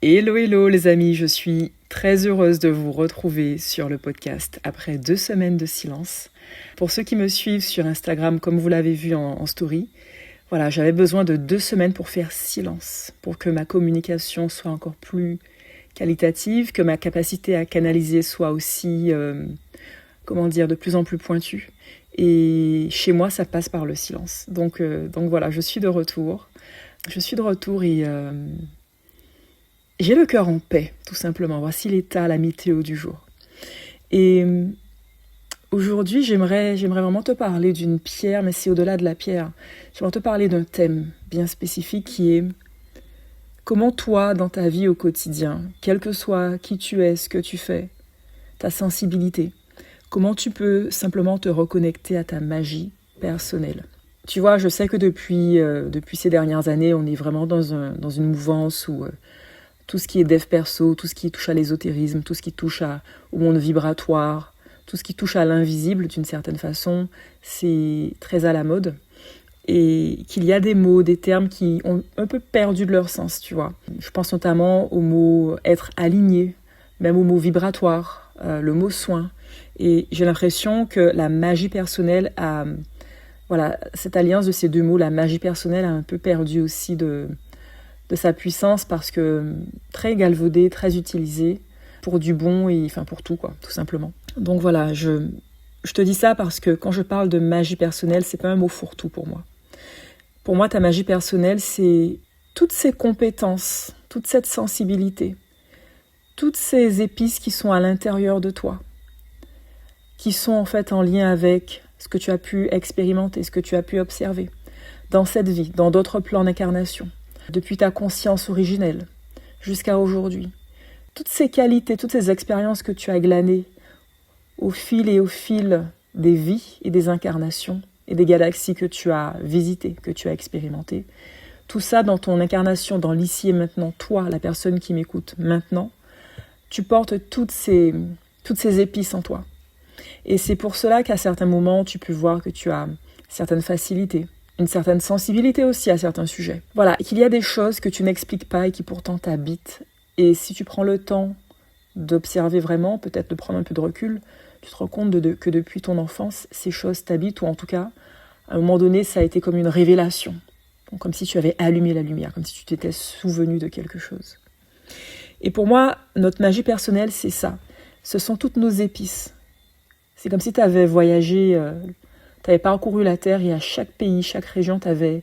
Hello, hello les amis, je suis très heureuse de vous retrouver sur le podcast après 2 semaines de silence. Pour ceux qui me suivent sur Instagram, comme vous l'avez vu en story, voilà, j'avais besoin de 2 semaines pour faire silence, pour que ma communication soit encore plus qualitative, que ma capacité à canaliser soit aussi, de plus en plus pointue. Et chez moi, ça passe par le silence. Donc voilà, je suis de retour. Et j'ai le cœur en paix, tout simplement. Voici l'état, la météo du jour. Et aujourd'hui, j'aimerais vraiment te parler d'une pierre, mais c'est au-delà de la pierre. J'aimerais te parler d'un thème bien spécifique qui est comment toi, dans ta vie au quotidien, quel que soit qui tu es, ce que tu fais, ta sensibilité, comment tu peux simplement te reconnecter à ta magie personnelle. Tu vois, je sais que depuis ces dernières années, on est vraiment dans une mouvance où tout ce qui est dev perso, tout ce qui touche à l'ésotérisme, tout ce qui touche au monde vibratoire, tout ce qui touche à l'invisible d'une certaine façon, c'est très à la mode. Et qu'il y a des mots, des termes qui ont un peu perdu de leur sens, tu vois. Je pense notamment au mot être aligné, même au mot vibratoire, le mot soin. Et j'ai l'impression que la magie personnelle a... Voilà, cette alliance de ces deux mots, la magie personnelle a un peu perdu aussi de sa puissance parce que très galvaudée, très utilisée pour du bon et enfin pour tout quoi, tout simplement. Donc voilà, je te dis ça parce que quand je parle de magie personnelle, c'est pas un mot fourre-tout pour moi. Pour moi, ta magie personnelle, c'est toutes ces compétences, toute cette sensibilité, toutes ces épices qui sont à l'intérieur de toi, qui sont en fait en lien avec ce que tu as pu expérimenter, ce que tu as pu observer dans cette vie, dans d'autres plans d'incarnation, depuis ta conscience originelle jusqu'à aujourd'hui. Toutes ces qualités, toutes ces expériences que tu as glanées au fil des vies et des incarnations et des galaxies que tu as visitées, que tu as expérimentées, tout ça dans ton incarnation, dans l'ici et maintenant, toi, la personne qui m'écoute maintenant, tu portes toutes ces épices en toi. Et c'est pour cela qu'à certains moments, tu peux voir que tu as certaines facilités, une certaine sensibilité aussi à certains sujets. Voilà, et qu'il y a des choses que tu n'expliques pas et qui pourtant t'habitent. Et si tu prends le temps d'observer vraiment, peut-être de prendre un peu de recul, tu te rends compte que depuis ton enfance, ces choses t'habitent, ou en tout cas, à un moment donné, ça a été comme une révélation. Donc, comme si tu avais allumé la lumière, comme si tu t'étais souvenu de quelque chose. Et pour moi, notre magie personnelle, c'est ça. Ce sont toutes nos épices. C'est comme si tu avais voyagé, tu avais parcouru la Terre et à chaque pays, chaque région, tu avais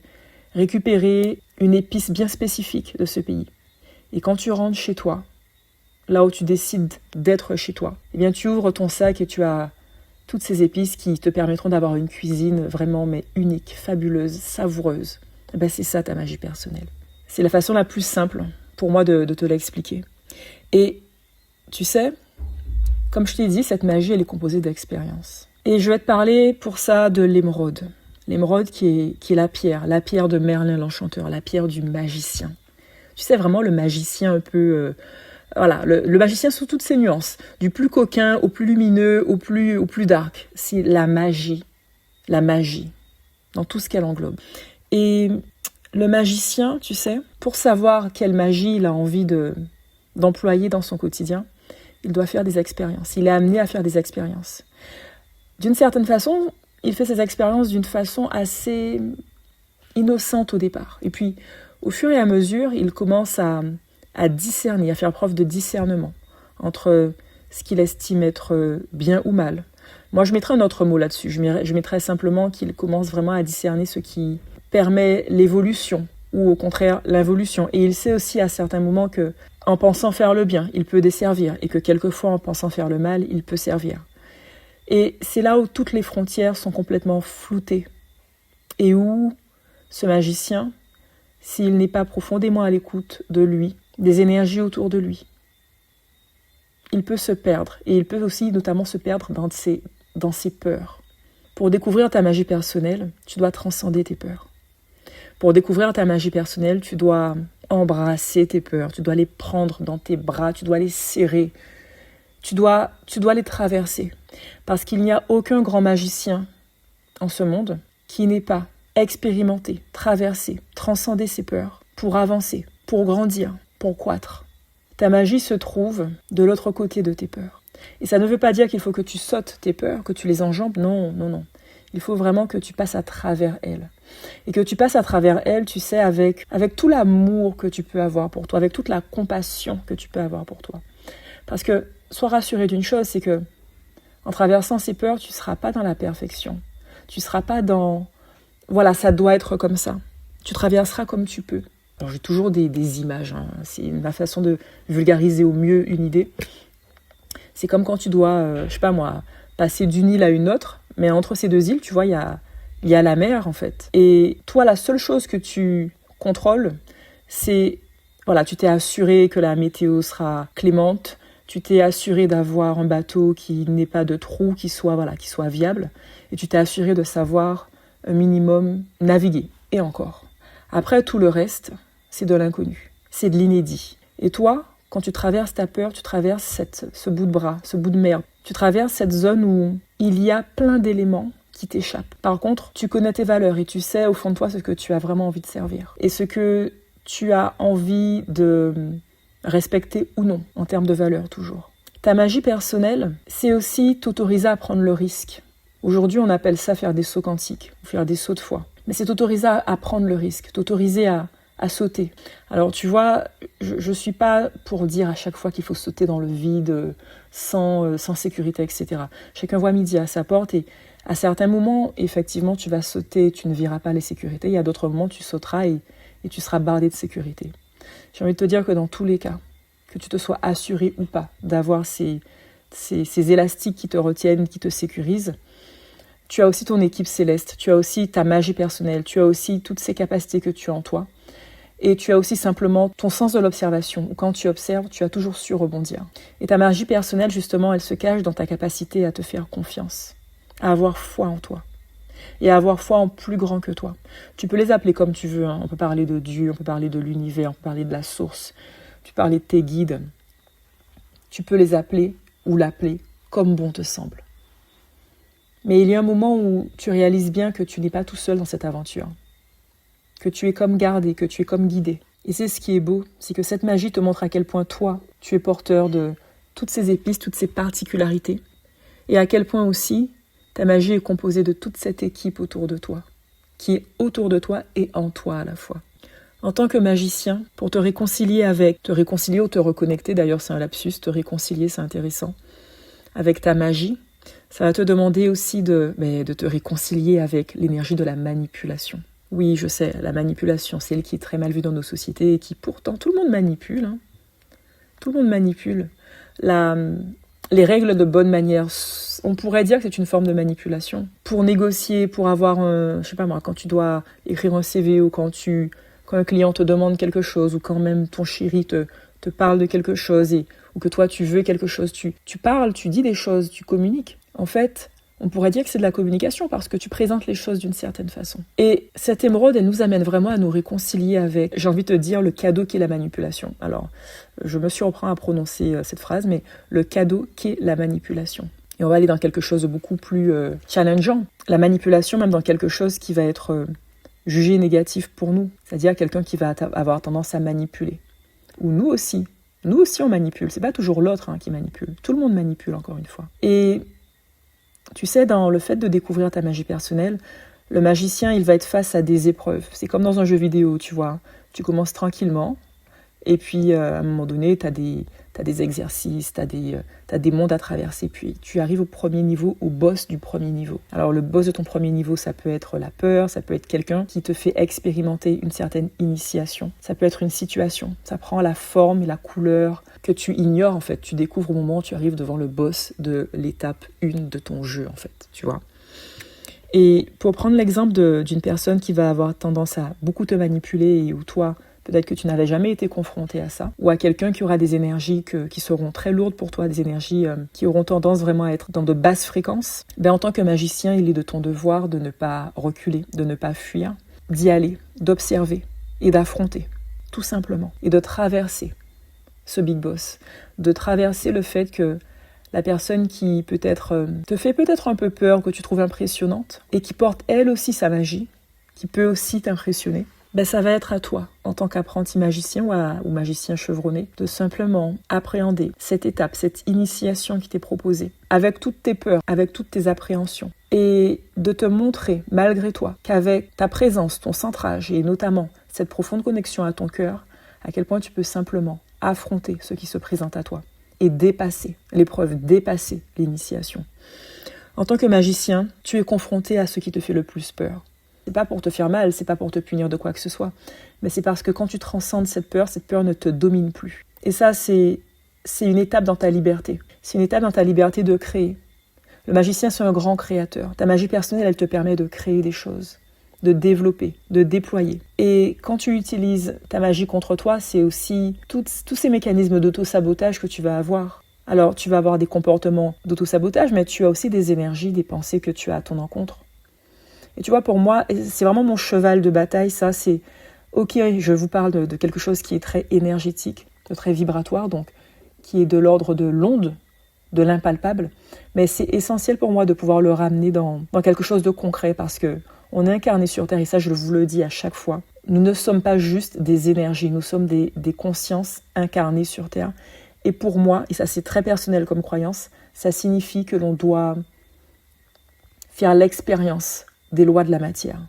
récupéré une épice bien spécifique de ce pays. Et quand tu rentres chez toi, là où tu décides d'être chez toi, eh bien tu ouvres ton sac et tu as toutes ces épices qui te permettront d'avoir une cuisine vraiment mais unique, fabuleuse, savoureuse. Eh bien, c'est ça ta magie personnelle. C'est la façon la plus simple pour moi de te l'expliquer. Et tu sais, comme je t'ai dit, cette magie, elle est composée d'expériences. Et je vais te parler pour ça de l'émeraude. L'émeraude qui est la pierre de Merlin l'Enchanteur, la pierre du magicien. Tu sais, vraiment le magicien un peu... le magicien sous toutes ses nuances. Du plus coquin au plus lumineux, au plus dark. C'est la magie, dans tout ce qu'elle englobe. Et le magicien, tu sais, pour savoir quelle magie il a envie d'employer dans son quotidien, il doit faire des expériences. Il est amené à faire des expériences. D'une certaine façon, il fait ces expériences d'une façon assez innocente au départ. Et puis, au fur et à mesure, il commence à discerner, à faire preuve de discernement entre ce qu'il estime être bien ou mal. Moi, je mettrais un autre mot là-dessus. Je mettrais simplement qu'il commence vraiment à discerner ce qui permet l'évolution ou au contraire l'involution. Et il sait aussi à certains moments que en pensant faire le bien, il peut desservir et que quelquefois en pensant faire le mal, il peut servir. Et c'est là où toutes les frontières sont complètement floutées et où ce magicien, s'il n'est pas profondément à l'écoute de lui, des énergies autour de lui, il peut se perdre. Et il peut aussi notamment se perdre dans ses peurs. Pour découvrir ta magie personnelle, tu dois transcender tes peurs. Pour découvrir ta magie personnelle, tu dois embrasser tes peurs, tu dois les prendre dans tes bras, tu dois les serrer, tu dois les traverser. Parce qu'il n'y a aucun grand magicien en ce monde qui n'ait pas expérimenté, traversé, transcendé ses peurs pour avancer, pour grandir, pour croître. Ta magie se trouve de l'autre côté de tes peurs. Et ça ne veut pas dire qu'il faut que tu sautes tes peurs, que tu les enjambes. Non, non, non. Il faut vraiment que tu passes à travers elles. Et que tu passes à travers elles, tu sais, avec tout l'amour que tu peux avoir pour toi, avec toute la compassion que tu peux avoir pour toi. Parce que, sois rassuré d'une chose, c'est que en traversant ces peurs, tu ne seras pas dans la perfection. Tu ne seras pas dans... Voilà, ça doit être comme ça. Tu traverseras comme tu peux. Alors j'ai toujours des images, hein. C'est ma façon de vulgariser au mieux une idée. C'est comme quand tu dois, je sais pas moi, passer d'une île à une autre, mais entre ces deux îles, tu vois, il y a la mer en fait. Et toi, la seule chose que tu contrôles, c'est, voilà, tu t'es assuré que la météo sera clémente, tu t'es assuré d'avoir un bateau qui n'ait pas de trou, qui soit viable, et tu t'es assuré de savoir un minimum naviguer, et encore. Après, tout le reste, c'est de l'inconnu, c'est de l'inédit. Et toi, quand tu traverses ta peur, tu traverses ce bout de bras, ce bout de mer. Tu traverses cette zone où il y a plein d'éléments qui t'échappent. Par contre, tu connais tes valeurs et tu sais au fond de toi ce que tu as vraiment envie de servir. Et ce que tu as envie de respecter ou non, en termes de valeurs toujours. Ta magie personnelle, c'est aussi t'autoriser à prendre le risque. Aujourd'hui, on appelle ça faire des sauts quantiques, ou faire des sauts de foi. Mais c'est t'autoriser à prendre le risque, t'autoriser à sauter. Alors tu vois, je suis pas pour dire à chaque fois qu'il faut sauter dans le vide sans sécurité, etc. Chacun voit midi à sa porte et à certains moments, effectivement, tu vas sauter, tu ne verras pas les sécurités. Il y a d'autres moments, tu sauteras et tu seras bardé de sécurité. J'ai envie de te dire que dans tous les cas, que tu te sois assuré ou pas d'avoir ces élastiques qui te retiennent, qui te sécurisent, tu as aussi ton équipe céleste, tu as aussi ta magie personnelle, tu as aussi toutes ces capacités que tu as en toi. Et tu as aussi simplement ton sens de l'observation, où quand tu observes, tu as toujours su rebondir. Et ta magie personnelle, justement, elle se cache dans ta capacité à te faire confiance, à avoir foi en toi, et à avoir foi en plus grand que toi. Tu peux les appeler comme tu veux, hein. On peut parler de Dieu, on peut parler de l'univers, on peut parler de la source, tu peux parler de tes guides. Tu peux les appeler ou l'appeler comme bon te semble. Mais il y a un moment où tu réalises bien que tu n'es pas tout seul dans cette aventure. Que tu es comme gardé, que tu es comme guidé. Et c'est ce qui est beau, c'est que cette magie te montre à quel point toi, tu es porteur de toutes ces épices, toutes ces particularités, et à quel point aussi ta magie est composée de toute cette équipe autour de toi, qui est autour de toi et en toi à la fois. En tant que magicien, pour te réconcilier ou te reconnecter, d'ailleurs c'est un lapsus, te réconcilier c'est intéressant, avec ta magie, ça va te demander aussi de te réconcilier avec l'énergie de la manipulation. Oui, je sais, la manipulation, c'est elle qui est très mal vue dans nos sociétés et qui pourtant, tout le monde manipule. Hein. Tout le monde manipule. Les règles de bonne manière, on pourrait dire que c'est une forme de manipulation. Pour négocier, pour avoir je sais pas moi, quand tu dois écrire un CV ou quand un client te demande quelque chose ou quand même ton chéri te parle de quelque chose ou que toi tu veux quelque chose, tu parles, tu dis des choses, tu communiques. En fait, on pourrait dire que c'est de la communication parce que tu présentes les choses d'une certaine façon. Et cette émeraude, elle nous amène vraiment à nous réconcilier avec, j'ai envie de te dire, le cadeau qu'est la manipulation. Alors, je me surprends à prononcer cette phrase, mais le cadeau qu'est la manipulation. Et on va aller dans quelque chose de beaucoup plus challengeant. La manipulation, même dans quelque chose qui va être jugé négatif pour nous. C'est-à-dire quelqu'un qui va avoir tendance à manipuler. Ou nous aussi on manipule. C'est pas toujours l'autre qui manipule. Tout le monde manipule, encore une fois. Et tu sais, dans le fait de découvrir ta magie personnelle, le magicien, il va être face à des épreuves. C'est comme dans un jeu vidéo, tu vois. Tu commences tranquillement, et puis à un moment donné, tu as des exercices, tu as des mondes à traverser, puis tu arrives au premier niveau, au boss du premier niveau. Alors le boss de ton premier niveau, ça peut être la peur, ça peut être quelqu'un qui te fait expérimenter une certaine initiation, ça peut être une situation, ça prend la forme et la couleur que tu ignores en fait, tu découvres au moment où tu arrives devant le boss de l'étape 1 de ton jeu en fait, tu vois. Et pour prendre l'exemple d'une personne qui va avoir tendance à beaucoup te manipuler et où toi, peut-être que tu n'avais jamais été confronté à ça, ou à quelqu'un qui aura des énergies qui seront très lourdes pour toi, des énergies qui auront tendance vraiment à être dans de basses fréquences, en tant que magicien, il est de ton devoir de ne pas reculer, de ne pas fuir, d'y aller, d'observer et d'affronter, tout simplement, et de traverser ce big boss, de traverser le fait que la personne qui peut-être te fait peut-être un peu peur, que tu trouves impressionnante, et qui porte elle aussi sa magie, qui peut aussi t'impressionner, ben ça va être à toi, en tant qu'apprenti magicien ou magicien chevronné, de simplement appréhender cette étape, cette initiation qui t'est proposée, avec toutes tes peurs, avec toutes tes appréhensions, et de te montrer, malgré toi, qu'avec ta présence, ton centrage, et notamment cette profonde connexion à ton cœur, à quel point tu peux simplement affronter ce qui se présente à toi, et dépasser l'épreuve, dépasser l'initiation. En tant que magicien, tu es confronté à ce qui te fait le plus peur. C'est pas pour te faire mal, c'est pas pour te punir de quoi que ce soit, mais c'est parce que quand tu transcendes cette peur ne te domine plus. Et ça, c'est une étape dans ta liberté. C'est une étape dans ta liberté de créer. Le magicien, c'est un grand créateur. Ta magie personnelle, elle te permet de créer des choses, de développer, de déployer. Et quand tu utilises ta magie contre toi, c'est aussi tous ces mécanismes d'auto-sabotage que tu vas avoir. Alors, tu vas avoir des comportements d'auto-sabotage, mais tu as aussi des énergies, des pensées que tu as à ton encontre. Et tu vois, pour moi, c'est vraiment mon cheval de bataille, ça, c'est, ok, je vous parle de quelque chose qui est très énergétique, de très vibratoire, donc qui est de l'ordre de l'onde, de l'impalpable, mais c'est essentiel pour moi de pouvoir le ramener dans quelque chose de concret, parce que on est incarné sur Terre, et ça, je vous le dis à chaque fois, nous ne sommes pas juste des énergies, nous sommes des consciences incarnées sur Terre. Et pour moi, et ça c'est très personnel comme croyance, ça signifie que l'on doit faire l'expérience des lois de la matière.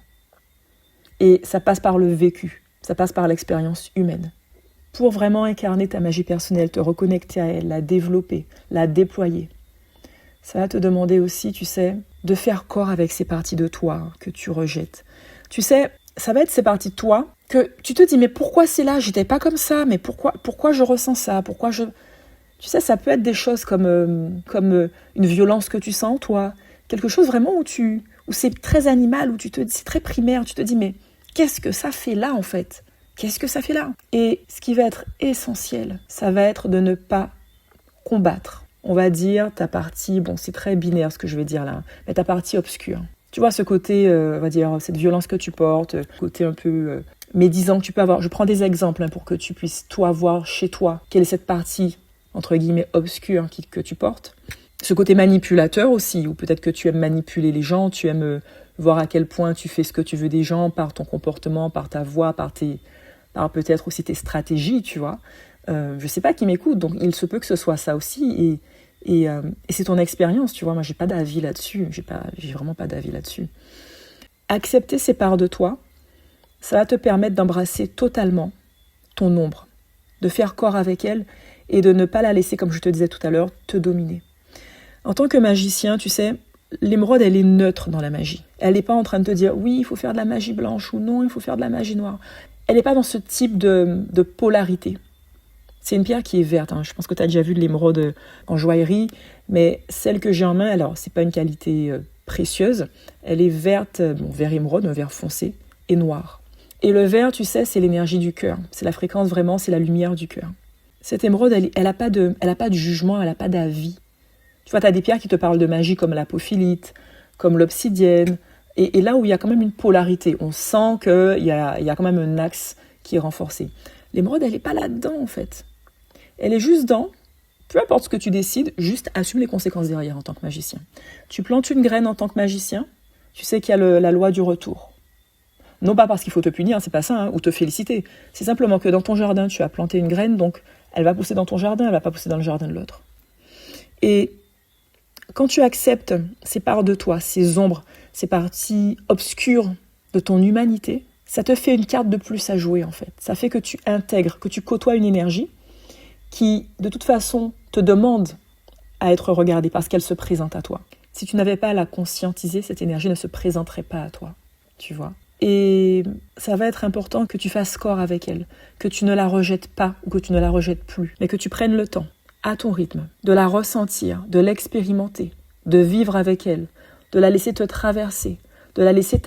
Et ça passe par le vécu, ça passe par l'expérience humaine. Pour vraiment incarner ta magie personnelle, te reconnecter à elle, la développer, la déployer, ça va te demander aussi, tu sais, de faire corps avec ces parties de toi que tu rejettes. Tu sais, ça va être ces parties de toi que tu te dis, mais pourquoi c'est là? J'étais pas comme ça, mais pourquoi je ressens ça? Tu sais, ça peut être des choses comme une violence que tu sens en toi, quelque chose vraiment où c'est très animal, c'est très primaire, tu te dis, mais qu'est-ce que ça fait là en fait? Qu'est-ce que ça fait là? Et ce qui va être essentiel, ça va être de ne pas combattre. On va dire ta partie, bon c'est très binaire ce que je vais dire là, mais ta partie obscure. Tu vois ce côté, on va dire, cette violence que tu portes, côté un peu médisant que tu peux avoir. Je prends des exemples pour que tu puisses toi voir chez toi quelle est cette partie, entre guillemets, obscure que tu portes. Ce côté manipulateur aussi, ou peut-être que tu aimes manipuler les gens, tu aimes voir à quel point tu fais ce que tu veux des gens par ton comportement, par ta voix, par peut-être aussi tes stratégies, tu vois. Je sais pas qui m'écoute, donc il se peut que ce soit ça aussi, et c'est ton expérience, tu vois. Moi, j'ai pas d'avis là-dessus, j'ai vraiment pas d'avis là-dessus. Accepter ces parts de toi, ça va te permettre d'embrasser totalement ton ombre, de faire corps avec elle et de ne pas la laisser, comme je te disais tout à l'heure, te dominer. En tant que magicien, tu sais, l'émeraude, elle est neutre dans la magie. Elle n'est pas en train de te dire, oui, il faut faire de la magie blanche ou non, il faut faire de la magie noire. Elle n'est pas dans ce type de polarité. C'est une pierre qui est verte. Je pense que tu as déjà vu de l'émeraude en joaillerie, mais celle que j'ai en main, alors, c'est pas une qualité précieuse. Elle est verte, vert émeraude, un vert foncé, et noir. Et le vert, tu sais, c'est l'énergie du cœur. C'est la fréquence vraiment, c'est la lumière du cœur. Cette émeraude, elle a pas de jugement, elle n'a pas d'avis. Tu vois, tu as des pierres qui te parlent de magie comme l'apophilite, comme l'obsidienne, et là où il y a quand même une polarité, on sent qu'il y a quand même un axe qui est renforcé. L'émeraude, elle n'est pas là-dedans, en fait. Elle est juste dans, peu importe ce que tu décides, juste assume les conséquences derrière en tant que magicien. Tu plantes une graine en tant que magicien, tu sais qu'il y a la loi du retour. Non pas parce qu'il faut te punir, c'est pas ça, ou te féliciter. C'est simplement que dans ton jardin, tu as planté une graine, donc elle va pousser dans ton jardin, elle va pas pousser dans le jardin de l'autre. Et quand tu acceptes ces parts de toi, ces ombres, ces parties obscures de ton humanité, ça te fait une carte de plus à jouer en fait. Ça fait que tu intègres, que tu côtoies une énergie qui, de toute façon, te demande à être regardée parce qu'elle se présente à toi. Si tu n'avais pas à la conscientiser, cette énergie ne se présenterait pas à toi, tu vois. Et ça va être important que tu fasses corps avec elle, que tu ne la rejettes pas ou que tu ne la rejettes plus, mais que tu prennes le temps, à ton rythme, de la ressentir, de l'expérimenter, de vivre avec elle, de la laisser te traverser, de la laisser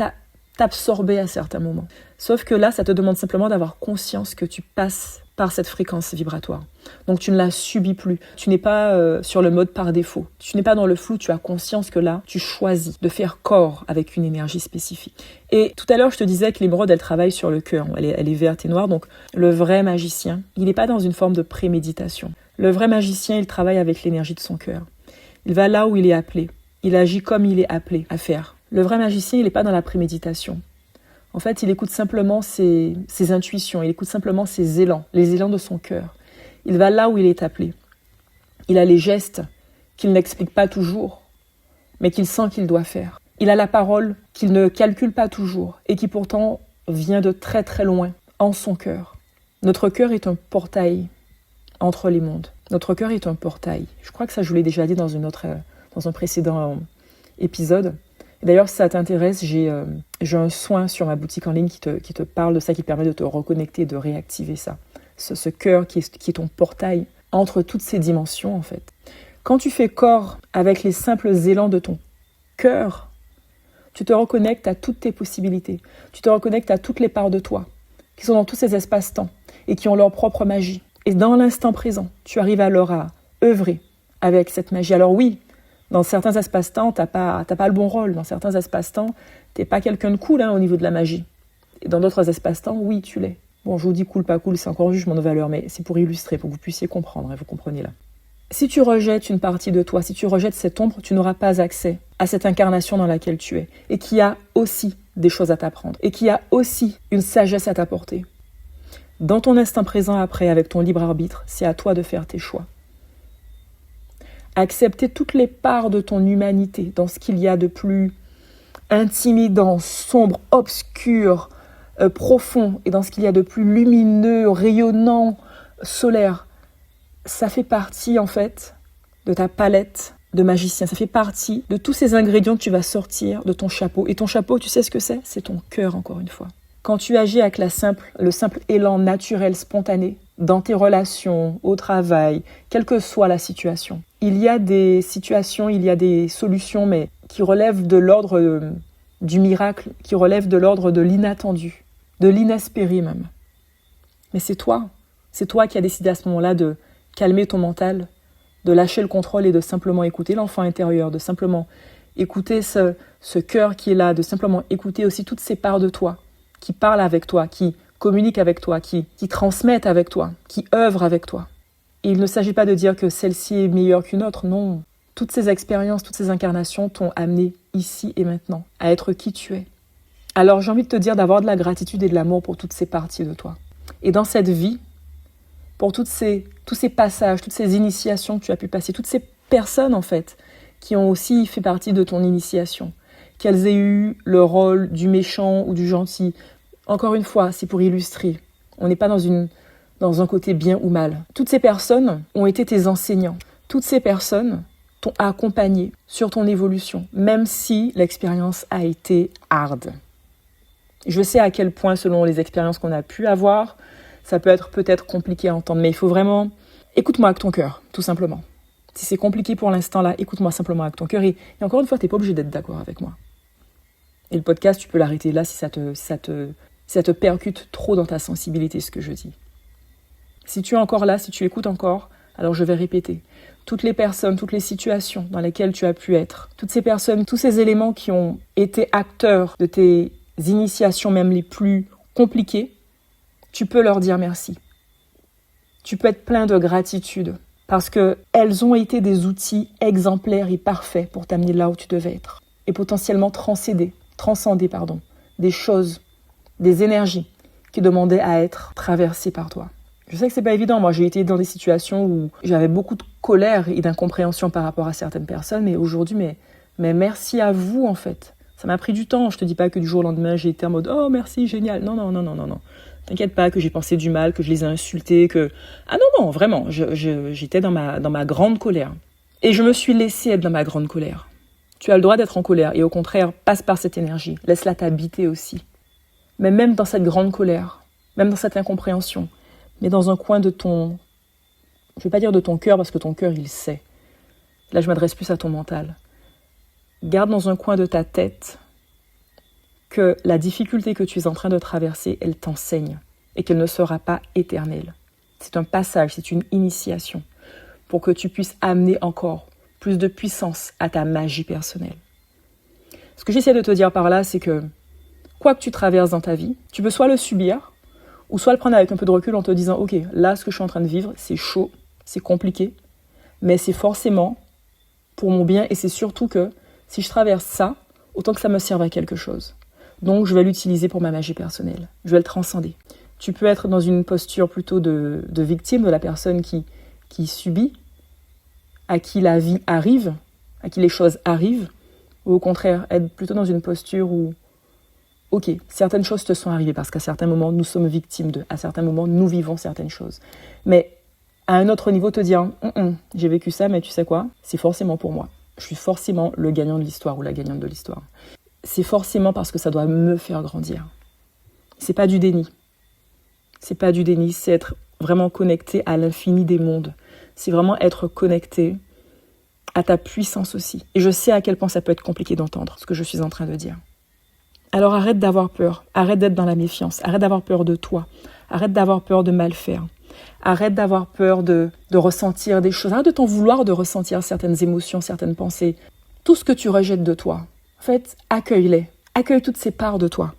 t'absorber à certains moments. Sauf que là, ça te demande simplement d'avoir conscience que tu passes par cette fréquence vibratoire. Donc tu ne la subis plus. Tu n'es pas sur le mode par défaut. Tu n'es pas dans le flou, tu as conscience que là, tu choisis de faire corps avec une énergie spécifique. Et tout à l'heure, je te disais que l'émeraude, elle travaille sur le cœur. Elle est verte et noire, donc le vrai magicien, il n'est pas dans une forme de préméditation. Le vrai magicien, il travaille avec l'énergie de son cœur. Il va là où il est appelé. Il agit comme il est appelé à faire. Le vrai magicien, il n'est pas dans la préméditation. En fait, il écoute simplement ses intuitions, il écoute simplement ses élans, les élans de son cœur. Il va là où il est appelé. Il a les gestes qu'il n'explique pas toujours, mais qu'il sent qu'il doit faire. Il a la parole qu'il ne calcule pas toujours et qui pourtant vient de très très loin, en son cœur. Notre cœur est un portail entre les mondes. Notre cœur est un portail. Je crois que ça, je vous l'ai déjà dit dans un précédent épisode. Et d'ailleurs, si ça t'intéresse, j'ai un soin sur ma boutique en ligne qui te parle de ça, qui permet de te reconnecter, de réactiver ça. Ce cœur qui est ton portail entre toutes ces dimensions, en fait. Quand tu fais corps avec les simples élans de ton cœur, tu te reconnectes à toutes tes possibilités. Tu te reconnectes à toutes les parts de toi qui sont dans tous ces espaces-temps et qui ont leur propre magie. Et dans l'instant présent, tu arrives alors à œuvrer avec cette magie. Alors oui, dans certains espaces-temps, t'as pas le bon rôle. Dans certains espaces-temps, t'es pas quelqu'un de cool au niveau de la magie. Et dans d'autres espaces-temps, oui, tu l'es. Bon, je vous dis cool, pas cool, c'est encore un jugement de valeur, mais c'est pour illustrer, pour que vous puissiez comprendre, vous comprenez là. Si tu rejettes une partie de toi, si tu rejettes cette ombre, tu n'auras pas accès à cette incarnation dans laquelle tu es, et qui a aussi des choses à t'apprendre, et qui a aussi une sagesse à t'apporter. Dans ton instant présent après, avec ton libre arbitre, c'est à toi de faire tes choix. Accepter toutes les parts de ton humanité, dans ce qu'il y a de plus intimidant, sombre, obscur, profond, et dans ce qu'il y a de plus lumineux, rayonnant, solaire. Ça fait partie, en fait, de ta palette de magicien. Ça fait partie de tous ces ingrédients que tu vas sortir de ton chapeau. Et ton chapeau, tu sais ce que c'est ? C'est ton cœur, encore une fois. Quand tu agis avec le simple élan naturel, spontané, dans tes relations, au travail, quelle que soit la situation, il y a des situations, il y a des solutions, mais qui relèvent de l'ordre du miracle, qui relèvent de l'ordre de l'inattendu, de l'inespéré même. Mais c'est toi qui as décidé à ce moment-là de calmer ton mental, de lâcher le contrôle et de simplement écouter l'enfant intérieur, de simplement écouter ce cœur qui est là, de simplement écouter aussi toutes ces parts de toi qui parlent avec toi, qui communiquent avec toi, qui transmettent avec toi, qui œuvrent avec toi. Et il ne s'agit pas de dire que celle-ci est meilleure qu'une autre, non. Toutes ces expériences, toutes ces incarnations t'ont amené ici et maintenant à être qui tu es. Alors j'ai envie de te dire d'avoir de la gratitude et de l'amour pour toutes ces parties de toi. Et dans cette vie, pour tous ces passages, toutes ces initiations que tu as pu passer, toutes ces personnes en fait, qui ont aussi fait partie de ton initiation, qu'elles aient eu le rôle du méchant ou du gentil. Encore une fois, c'est pour illustrer. On n'est pas dans un côté bien ou mal. Toutes ces personnes ont été tes enseignants. Toutes ces personnes t'ont accompagné sur ton évolution, même si l'expérience a été hard. Je sais à quel point, selon les expériences qu'on a pu avoir, ça peut être peut-être compliqué à entendre, mais il faut vraiment... Écoute-moi avec ton cœur, tout simplement. Si c'est compliqué pour l'instant là, écoute-moi simplement avec ton cœur. Et encore une fois, tu n'es pas obligé d'être d'accord avec moi. Et le podcast, tu peux l'arrêter là si ça te percute trop dans ta sensibilité, ce que je dis. Si tu es encore là, si tu écoutes encore, alors je vais répéter. Toutes les personnes, toutes les situations dans lesquelles tu as pu être, toutes ces personnes, tous ces éléments qui ont été acteurs de tes initiations, même les plus compliquées, tu peux leur dire merci. Tu peux être plein de gratitude parce qu'elles ont été des outils exemplaires et parfaits pour t'amener là où tu devais être et potentiellement transcender des choses, des énergies qui demandaient à être traversées par toi. Je sais que c'est pas évident. Moi, j'ai été dans des situations où j'avais beaucoup de colère et d'incompréhension par rapport à certaines personnes, mais aujourd'hui, mais merci à vous, en fait. Ça m'a pris du temps. Je te dis pas que du jour au lendemain, j'ai été en mode « Oh, merci, génial ». Non. T'inquiète pas que j'ai pensé du mal, que je les ai insultés, que... Ah non, vraiment, j'étais dans ma grande colère. Et je me suis laissée être dans ma grande colère. Tu as le droit d'être en colère et au contraire, passe par cette énergie. Laisse-la t'habiter aussi. Mais même dans cette grande colère, même dans cette incompréhension, mais dans un coin de ton... Je ne vais pas dire de ton cœur parce que ton cœur, il sait. Là, je m'adresse plus à ton mental. Garde dans un coin de ta tête que la difficulté que tu es en train de traverser, elle t'enseigne et qu'elle ne sera pas éternelle. C'est un passage, c'est une initiation pour que tu puisses amener encore plus de puissance à ta magie personnelle. Ce que j'essaie de te dire par là, c'est que quoi que tu traverses dans ta vie, tu peux soit le subir ou soit le prendre avec un peu de recul en te disant « Ok, là, ce que je suis en train de vivre, c'est chaud, c'est compliqué, mais c'est forcément pour mon bien et c'est surtout que si je traverse ça, autant que ça me serve à quelque chose. » Donc, je vais l'utiliser pour ma magie personnelle. Je vais le transcender. Tu peux être dans une posture plutôt de victime, de la personne qui subit, à qui la vie arrive, à qui les choses arrivent, ou au contraire, être plutôt dans une posture où, ok, certaines choses te sont arrivées, parce qu'à certains moments, nous sommes victimes à certains moments, nous vivons certaines choses. Mais à un autre niveau, te dire, j'ai vécu ça, mais tu sais quoi, c'est forcément pour moi. Je suis forcément le gagnant de l'histoire ou la gagnante de l'histoire. C'est forcément parce que ça doit me faire grandir. C'est pas du déni. C'est pas du déni, c'est être vraiment connecté à l'infini des mondes. C'est vraiment être connecté à ta puissance aussi. Et je sais à quel point ça peut être compliqué d'entendre ce que je suis en train de dire. Alors arrête d'avoir peur, arrête d'être dans la méfiance, arrête d'avoir peur de toi, arrête d'avoir peur de mal faire, arrête d'avoir peur de ressentir des choses, arrête de t'en vouloir de ressentir certaines émotions, certaines pensées. Tout ce que tu rejettes de toi, en fait, accueille-les, accueille toutes ces parts de toi.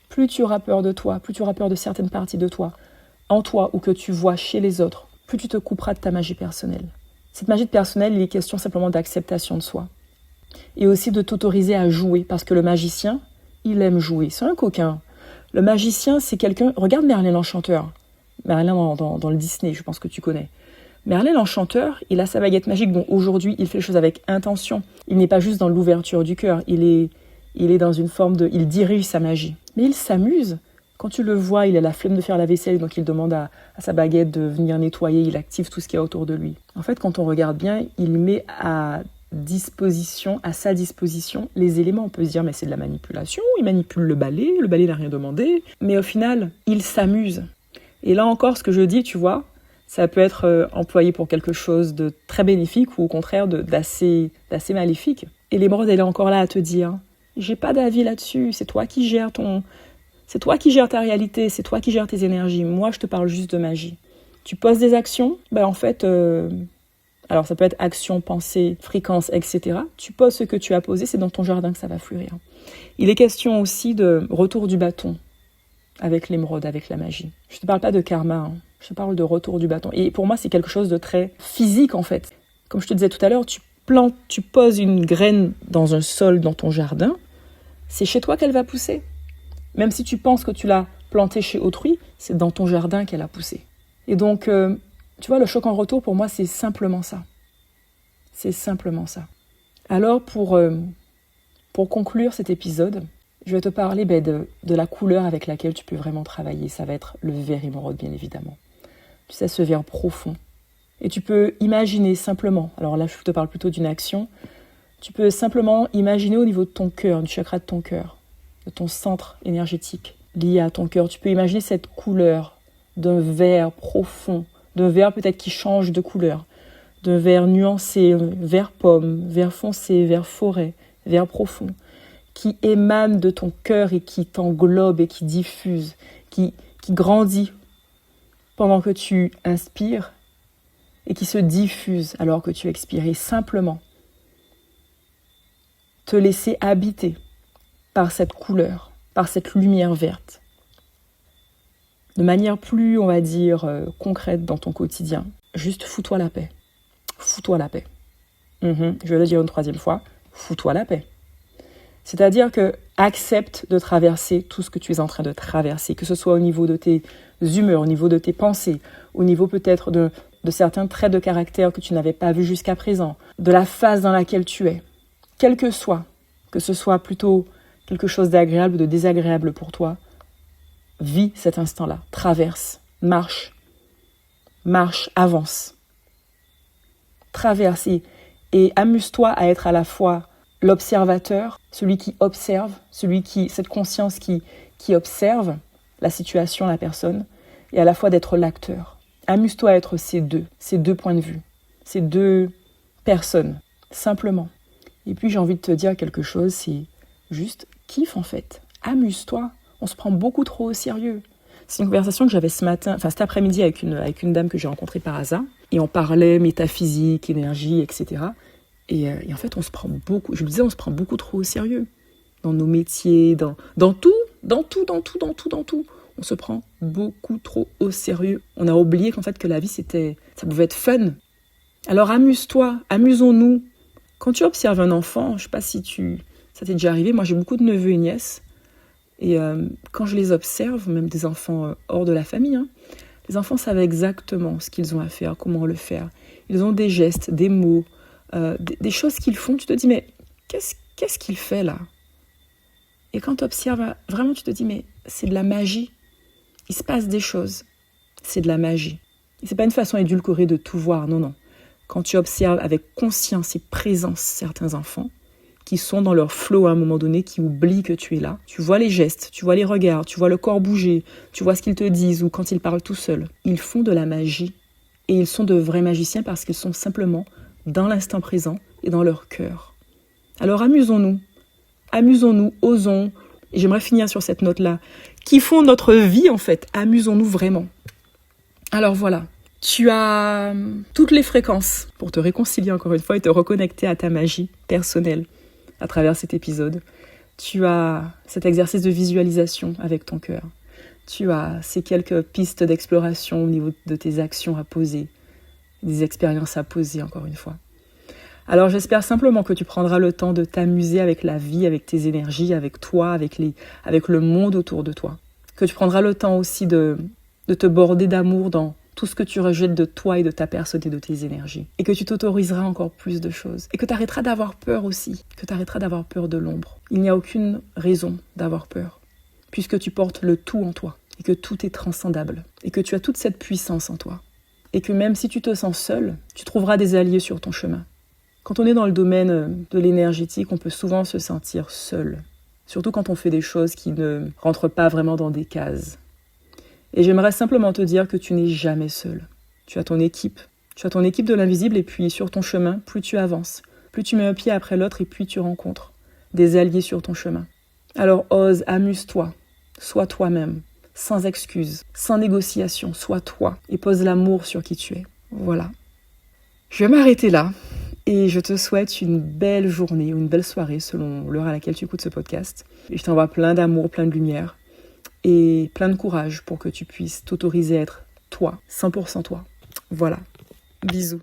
Plus tu auras peur de toi, plus tu auras peur de certaines parties de toi, en toi ou que tu vois chez les autres, plus tu te couperas de ta magie personnelle. Cette magie personnelle, il est question simplement d'acceptation de soi. Et aussi de t'autoriser à jouer, parce que le magicien, il aime jouer. C'est un coquin. Le magicien, c'est quelqu'un... Regarde Merlin l'Enchanteur. Merlin dans le Disney, je pense que tu connais. Merlin l'Enchanteur, il a sa baguette magique. Bon, aujourd'hui, il fait les choses avec intention. Il n'est pas juste dans l'ouverture du cœur. Il est dans une forme de... Il dirige sa magie. Mais il s'amuse. Quand tu le vois, il a la flemme de faire la vaisselle, donc il demande à sa baguette de venir nettoyer. Il active tout ce qu'il y a autour de lui. En fait, quand on regarde bien, il met à sa disposition, les éléments. On peut se dire, mais c'est de la manipulation, il manipule le balai n'a rien demandé. Mais au final, il s'amuse. Et là encore, ce que je dis, tu vois, ça peut être employé pour quelque chose de très bénéfique ou au contraire d'assez maléfique. Et l'émeraude, elle est encore là à te dire, j'ai pas d'avis là-dessus, c'est toi qui gères ta réalité, c'est toi qui gères tes énergies. Moi, je te parle juste de magie. Tu poses des actions, en fait... Alors, ça peut être action, pensée, fréquence, etc. Tu poses ce que tu as posé, c'est dans ton jardin que ça va fleurir. Il est question aussi de retour du bâton avec l'émeraude, avec la magie. Je ne te parle pas de karma, je te parle de retour du bâton. Et pour moi, c'est quelque chose de très physique, en fait. Comme je te disais tout à l'heure, tu poses une graine dans un sol, dans ton jardin, c'est chez toi qu'elle va pousser. Même si tu penses que tu l'as plantée chez autrui, c'est dans ton jardin qu'elle a poussé. Et donc... tu vois, le choc en retour, pour moi, c'est simplement ça. C'est simplement ça. Alors, pour conclure cet épisode, je vais te parler de la couleur avec laquelle tu peux vraiment travailler. Ça va être le vert émeraude, bien évidemment. Tu sais, ce vert profond. Et tu peux imaginer simplement, alors là, je te parle plutôt d'une action, tu peux simplement imaginer au niveau de ton cœur, du chakra de ton cœur, de ton centre énergétique lié à ton cœur. Tu peux imaginer cette couleur d'un vert profond, d'un vert peut-être qui change de couleur, d'un vert nuancé, vert pomme, vert foncé, vert forêt, vert profond, qui émane de ton cœur et qui t'englobe et qui diffuse, qui grandit pendant que tu inspires et qui se diffuse alors que tu expires. Et simplement te laisser habiter par cette couleur, par cette lumière verte. De manière plus, on va dire, concrète dans ton quotidien, juste fous-toi la paix. Fous-toi la paix. Je vais le dire une troisième fois, fous-toi la paix. C'est-à-dire que accepte de traverser tout ce que tu es en train de traverser, que ce soit au niveau de tes humeurs, au niveau de tes pensées, au niveau peut-être de certains traits de caractère que tu n'avais pas vus jusqu'à présent, de la phase dans laquelle tu es. Quel que ce soit plutôt quelque chose d'agréable ou de désagréable pour toi, vis cet instant-là, traverse, marche, avance. Traverse et amuse-toi à être à la fois l'observateur, celui qui observe, cette conscience qui observe la situation, la personne, et à la fois d'être l'acteur. Amuse-toi à être ces deux points de vue, ces deux personnes, simplement. Et puis j'ai envie de te dire quelque chose, c'est juste kiffe en fait, amuse-toi. On se prend beaucoup trop au sérieux. C'est une conversation que j'avais cet après-midi avec une dame que j'ai rencontrée par hasard. Et on parlait métaphysique, énergie, etc. Et en fait, on se prend beaucoup trop au sérieux. Dans nos métiers, dans tout. On se prend beaucoup trop au sérieux. On a oublié qu'en fait, que la vie, ça pouvait être fun. Alors amuse-toi, amusons-nous. Quand tu observes un enfant, je ne sais pas si ça t'est déjà arrivé, moi j'ai beaucoup de neveux et nièces. Et quand je les observe, même des enfants hors de la famille, les enfants savent exactement ce qu'ils ont à faire, comment le faire. Ils ont des gestes, des mots, des choses qu'ils font. Tu te dis, mais qu'est-ce qu'il fait là? Et quand tu observes, vraiment tu te dis, mais c'est de la magie. Il se passe des choses. C'est de la magie. Et c'est pas une façon édulcorée de tout voir, non. Quand tu observes avec conscience et présence certains enfants, qui sont dans leur flow à un moment donné, qui oublient que tu es là. Tu vois les gestes, tu vois les regards, tu vois le corps bouger, tu vois ce qu'ils te disent ou quand ils parlent tout seuls. Ils font de la magie et ils sont de vrais magiciens parce qu'ils sont simplement dans l'instant présent et dans leur cœur. Alors amusons-nous, osons, et j'aimerais finir sur cette note-là, qui font notre vie en fait, amusons-nous vraiment. Alors voilà, tu as toutes les fréquences pour te réconcilier encore une fois et te reconnecter à ta magie personnelle. À travers cet épisode, tu as cet exercice de visualisation avec ton cœur. Tu as ces quelques pistes d'exploration au niveau de tes actions à poser, des expériences à poser encore une fois. Alors j'espère simplement que tu prendras le temps de t'amuser avec la vie, avec tes énergies, avec toi, avec le monde autour de toi. Que tu prendras le temps aussi de te border d'amour dans tout ce que tu rejettes de toi et de ta personne et de tes énergies. Et que tu t'autoriseras encore plus de choses. Et que tu arrêteras d'avoir peur aussi. Que tu arrêteras d'avoir peur de l'ombre. Il n'y a aucune raison d'avoir peur. Puisque tu portes le tout en toi. Et que tout est transcendable. Et que tu as toute cette puissance en toi. Et que même si tu te sens seul, tu trouveras des alliés sur ton chemin. Quand on est dans le domaine de l'énergétique, on peut souvent se sentir seul. Surtout quand on fait des choses qui ne rentrent pas vraiment dans des cases. Et j'aimerais simplement te dire que tu n'es jamais seul. Tu as ton équipe de l'invisible et puis sur ton chemin, plus tu avances, plus tu mets un pied après l'autre et puis tu rencontres des alliés sur ton chemin. Alors ose, amuse-toi, sois toi-même, sans excuse, sans négociation, sois toi et pose l'amour sur qui tu es. Voilà. Je vais m'arrêter là et je te souhaite une belle journée ou une belle soirée selon l'heure à laquelle tu écoutes ce podcast. Et je t'envoie plein d'amour, plein de lumière. Et plein de courage pour que tu puisses t'autoriser à être toi, 100% toi. Voilà. Bisous.